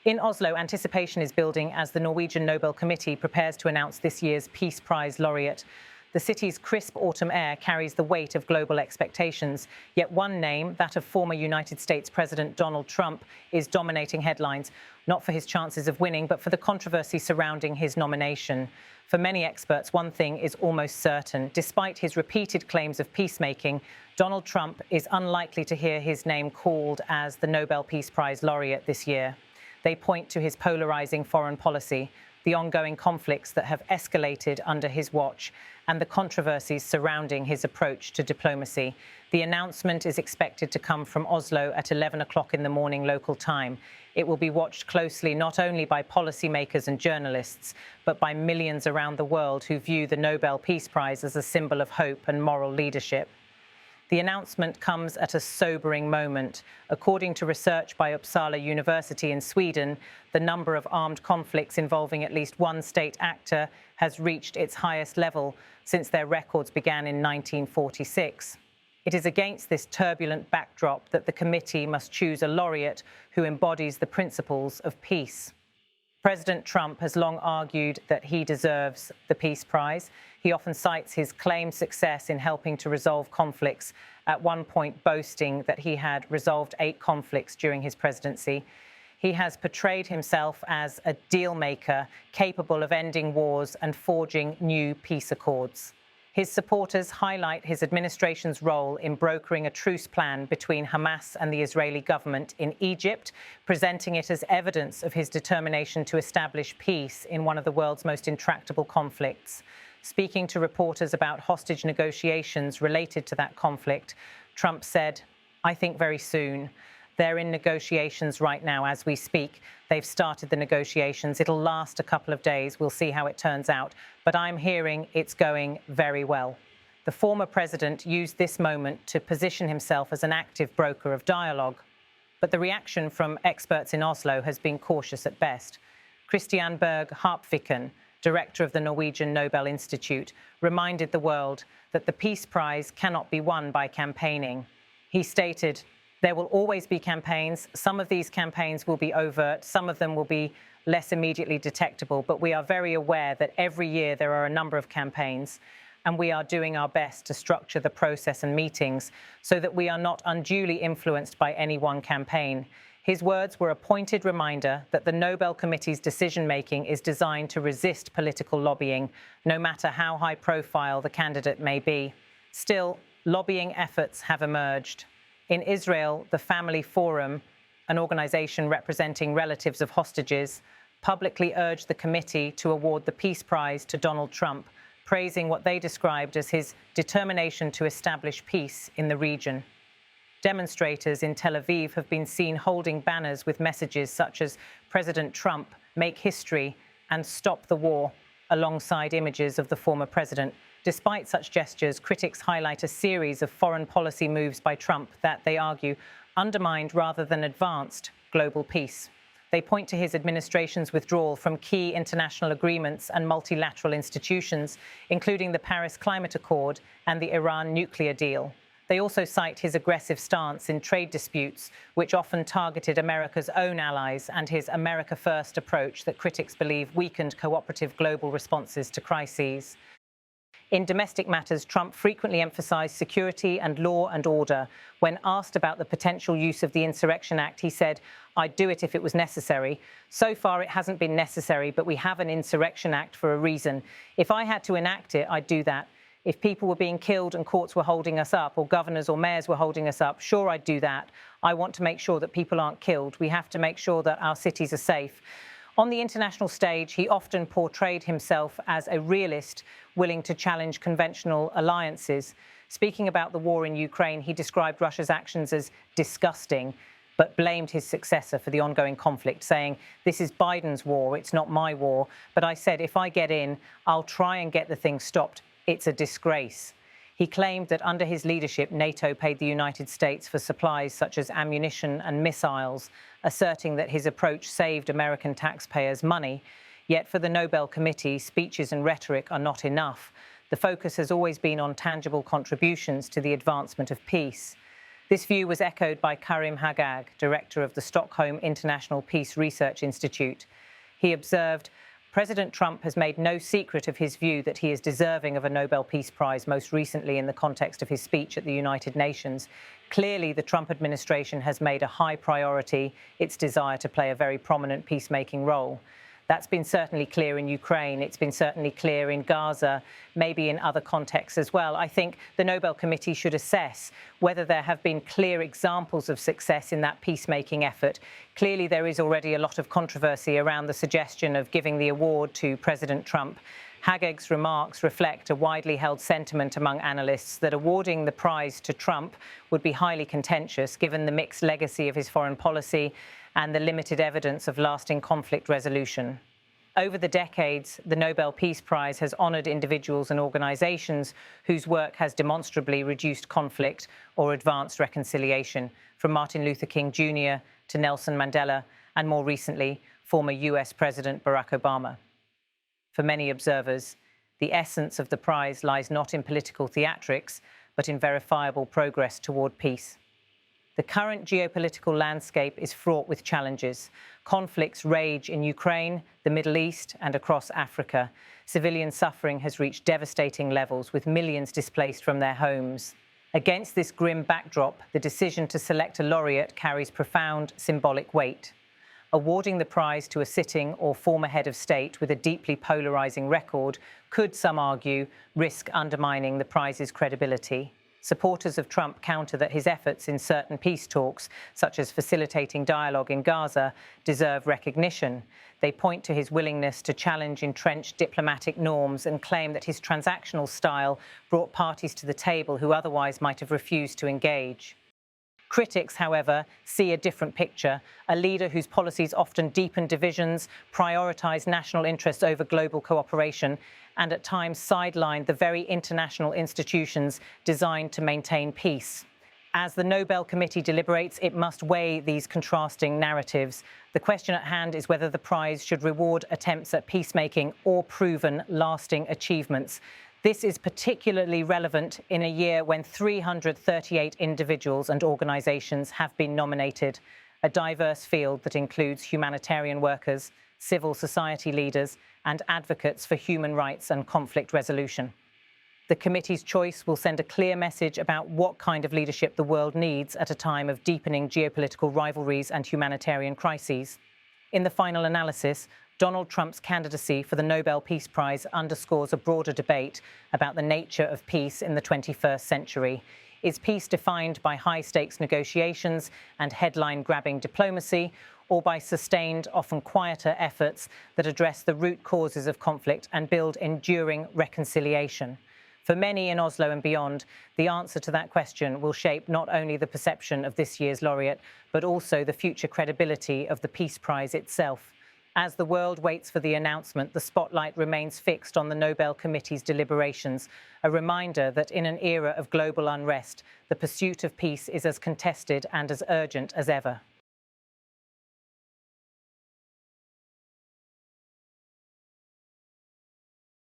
In Oslo, anticipation is building as the Norwegian Nobel Committee prepares to announce this year's Peace Prize laureate. The city's crisp autumn air carries the weight of global expectations, yet one name, that of former United States President Donald Trump, is dominating headlines, not for his chances of winning, but for the controversy surrounding his nomination. For many experts, one thing is almost certain. Despite his repeated claims of peacemaking, Donald Trump is unlikely to hear his name called as the Nobel Peace Prize laureate this year. They point to his polarizing foreign policy, the ongoing conflicts that have escalated under his watch, and the controversies surrounding his approach to diplomacy. The announcement is expected to come from Oslo at 11 o'clock in the morning local time. It will be watched closely not only by policymakers and journalists, but by millions around the world who view the Nobel Peace Prize as a symbol of hope and moral leadership. The announcement comes at a sobering moment. According to research by Uppsala University in Sweden, the number of armed conflicts involving at least one state actor has reached its highest level since their records began in 1946. It is against this turbulent backdrop that the committee must choose a laureate who embodies the principles of peace. President Trump has long argued that he deserves the Peace Prize. He often cites his claimed success in helping to resolve conflicts, at one point boasting that he had resolved 8 conflicts during his presidency. He has portrayed himself as a deal maker, capable of ending wars and forging new peace accords. His supporters highlight his administration's role in brokering a truce plan between Hamas and the Israeli government in Egypt, presenting it as evidence of his determination to establish peace in one of the world's most intractable conflicts. Speaking to reporters about hostage negotiations related to that conflict, Trump said, "I think very soon. They're in negotiations right now as we speak. They've started the negotiations. It'll last a couple of days. We'll see how it turns out. But I'm hearing it's going very well." The former president used this moment to position himself as an active broker of dialogue. But the reaction from experts in Oslo has been cautious at best. Christian Berg Harpviken, director of the Norwegian Nobel Institute, reminded the world that the Peace Prize cannot be won by campaigning. He stated, "There will always be campaigns. Some of these campaigns will be overt. Some of them will be less immediately detectable. But we are very aware that every year there are a number of campaigns, and we are doing our best to structure the process and meetings so that we are not unduly influenced by any one campaign." His words were a pointed reminder that the Nobel Committee's decision-making is designed to resist political lobbying, no matter how high-profile the candidate may be. Still, lobbying efforts have emerged. In Israel, the Family Forum, an organization representing relatives of hostages, publicly urged the committee to award the Peace Prize to Donald Trump, praising what they described as his determination to establish peace in the region. Demonstrators in Tel Aviv have been seen holding banners with messages such as "President Trump, make history," and "Stop the war," alongside images of the former president. Despite such gestures, critics highlight a series of foreign policy moves by Trump that, they argue, undermined rather than advanced global peace. They point to his administration's withdrawal from key international agreements and multilateral institutions, including the Paris Climate Accord and the Iran nuclear deal. They also cite his aggressive stance in trade disputes, which often targeted America's own allies, and his America First approach that critics believe weakened cooperative global responses to crises. In domestic matters, Trump frequently emphasized security and law and order. When asked about the potential use of the Insurrection Act, he said, "I'd do it if it was necessary. So far, it hasn't been necessary, but we have an Insurrection Act for a reason. If I had to enact it, I'd do that. If people were being killed and courts were holding us up, or governors or mayors were holding us up, sure, I'd do that. I want to make sure that people aren't killed. We have to make sure that our cities are safe." On the international stage, he often portrayed himself as a realist willing to challenge conventional alliances. Speaking about the war in Ukraine, he described Russia's actions as disgusting, but blamed his successor for the ongoing conflict, saying, "This is Biden's war, it's not my war. But I said, if I get in, I'll try and get the thing stopped. It's a disgrace." He claimed that under his leadership, NATO paid the United States for supplies such as ammunition and missiles, asserting that his approach saved American taxpayers money. Yet for the Nobel Committee, speeches and rhetoric are not enough. The focus has always been on tangible contributions to the advancement of peace. This view was echoed by Karim Haggag, director of the Stockholm International Peace Research Institute. He observed, President Trump has made no secret of his view that he is deserving of a Nobel Peace Prize, most recently in the context of his speech at the United Nations. Clearly, the Trump administration has made a high priority its desire to play a very prominent peacemaking role. That's been certainly clear in Ukraine. It's been certainly clear in Gaza, maybe in other contexts as well. I think the Nobel Committee should assess whether there have been clear examples of success in that peacemaking effort. Clearly, there is already a lot of controversy around the suggestion of giving the award to President Trump. Haggag's remarks reflect a widely held sentiment among analysts that awarding the prize to Trump would be highly contentious, given the mixed legacy of his foreign policy and the limited evidence of lasting conflict resolution. Over the decades, the Nobel Peace Prize has honoured individuals and organisations whose work has demonstrably reduced conflict or advanced reconciliation, from Martin Luther King Jr. to Nelson Mandela, and more recently, former US President Barack Obama. For many observers, the essence of the prize lies not in political theatrics, but in verifiable progress toward peace. The current geopolitical landscape is fraught with challenges. Conflicts rage in Ukraine, the Middle East, and across Africa. Civilian suffering has reached devastating levels, with millions displaced from their homes. Against this grim backdrop, the decision to select a laureate carries profound symbolic weight. Awarding the prize to a sitting or former head of state with a deeply polarizing record could, some argue, risk undermining the prize's credibility. Supporters of Trump counter that his efforts in certain peace talks, such as facilitating dialogue in Gaza, deserve recognition. They point to his willingness to challenge entrenched diplomatic norms and claim that his transactional style brought parties to the table who otherwise might have refused to engage. Critics, however, see a different picture, a leader whose policies often deepen divisions, prioritise national interests over global cooperation, and at times sideline the very international institutions designed to maintain peace. As the Nobel Committee deliberates, it must weigh these contrasting narratives. The question at hand is whether the prize should reward attempts at peacemaking or proven lasting achievements. This is particularly relevant in a year when 338 individuals and organisations have been nominated, a diverse field that includes humanitarian workers, civil society leaders, and advocates for human rights and conflict resolution. The committee's choice will send a clear message about what kind of leadership the world needs at a time of deepening geopolitical rivalries and humanitarian crises. In the final analysis, Donald Trump's candidacy for the Nobel Peace Prize underscores a broader debate about the nature of peace in the 21st century. Is peace defined by high-stakes negotiations and headline-grabbing diplomacy, or by sustained, often quieter efforts that address the root causes of conflict and build enduring reconciliation? For many in Oslo and beyond, the answer to that question will shape not only the perception of this year's laureate, but also the future credibility of the Peace Prize itself. As the world waits for the announcement, the spotlight remains fixed on the Nobel Committee's deliberations, a reminder that in an era of global unrest, the pursuit of peace is as contested and as urgent as ever.